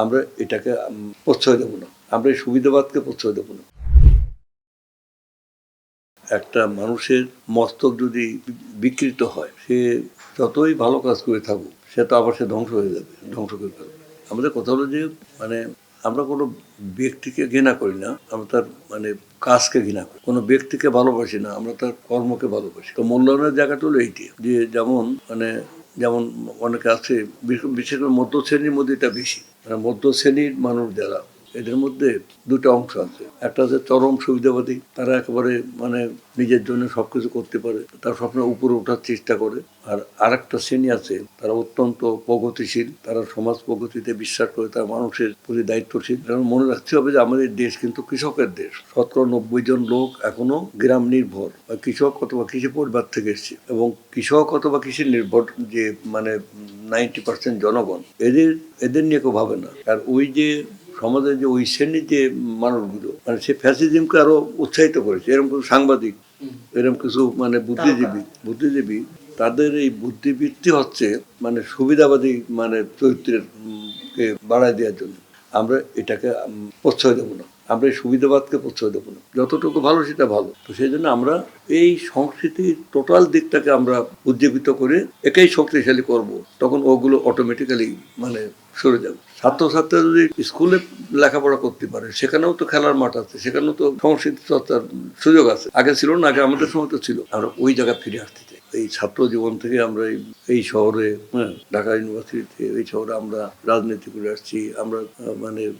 আমরা এটাকে প্রশ্রয় দেব না, আমরা এই সুবিধাবাদকে প্রশ্রয় দেব না। একটা মানুষের মস্তক যদি বিকৃত হয়, সে যতই ভালো কাজ করে থাকুক, সে তো আবার সে ধ্বংস হয়ে যাবে, ধ্বংস করে ফেলবে। আমাদের কথা হলো যে মানে আমরা কোনো ব্যক্তিকে ঘৃণা করি না, আমরা তার কাজকে ঘৃণা করি। কোনো ব্যক্তিকে ভালোবাসি না, আমরা তার কর্মকে ভালোবাসি। তো মূল্যায়নের জায়গাটা হলো এইটি, যে যেমন অনেকে আছে, বিশেষ করে মধ্য শ্রেণীর মধ্যে এটা বেশি। মধ্য শ্রেণীর মানুষ যারা, এদের মধ্যে দুটো অংশ আছে। একটা হচ্ছে চরম সুবিধাবাদী, তারা একেবারে নিজের জন্য সবকিছু করতে পারে, তারা সবসময় উপরে ওঠার চেষ্টা করে। আর আরেকটা শ্রেণী আছে, তারা অত্যন্ত প্রগতিশীল, তারা সমাজ প্রগতিতে বিশ্বাস করে, তারা মানুষের প্রতি দায়িত্বশীল। কারণ মনে রাখতে হবে যে আমাদের দেশ কিন্তু কৃষকের দেশ। 90% লোক এখনো গ্রাম নির্ভর, বা কৃষক অথবা কৃষি পরিবার থেকে এসছে। এবং কৃষক অথবা কৃষি নির্ভর যে 90% জনগণ, এদের নিয়ে কেউ ভাবে না। আর ওই যে সমাজের যে ওই শ্রেণীর যে মানুষগুলো, সে ফ্যাসিজমকে আরো উৎসাহিত করেছে। এরকম কিছু সাংবাদিক, এরকম কিছু বুদ্ধিজীবী, তাদের এই বুদ্ধিবৃত্তি হচ্ছে সুবিধাবাদী চরিত্রের কে বাড়ায় দেওয়ার জন্য। আমরা এটাকে প্রশ্রয় দেবো না, আমরা এই সুবিধাবাদকে প্রশ্রয় দেবো না। যতটুকু ভালো সেটা ভালো। তো সেই জন্য আমরা এই সংস্কৃতির টোটাল দিকটাকে আমরা উজ্জীবিত করে একেই শক্তিশালী করব, তখন ওগুলো অটোমেটিক্যালি সরে যাবে। ছাত্রছাত্রীরা যদি স্কুলে লেখাপড়া করতে পারে, সেখানেও তো খেলার মাঠ আছে, সেখানেও তো সংস্কৃতি চর্চার সুযোগ আছে। আগে ছিল না, আগে আমাদের সময় তো ছিল। আমরা ওই জায়গায় ফিরে আসতে চাই। এই ছাত্র জীবন থেকে আমরা এই শহরে, ঢাকা ইউনিভার্সিটিতে, এই শহরে আমরা রাজনীতি করে আসছি, আমরা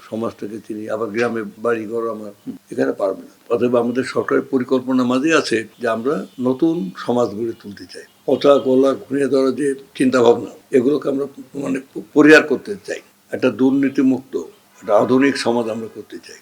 সমাজটাকে চিনি, আবার গ্রামে বাড়ি ঘর আমার, এখানে পারবে না। অতএব আমাদের সরকারের পরিকল্পনার মাঝে আছে যে আমরা নতুন সমাজ গড়ে তুলতে চাই। পচা গলা ঘুরিয়ে ধরা যে চিন্তা ভাবনা, এগুলোকে আমরা পরিহার করতে চাই। একটা দুর্নীতিমুক্ত, একটা আধুনিক সমাজ আমরা করতে চাই।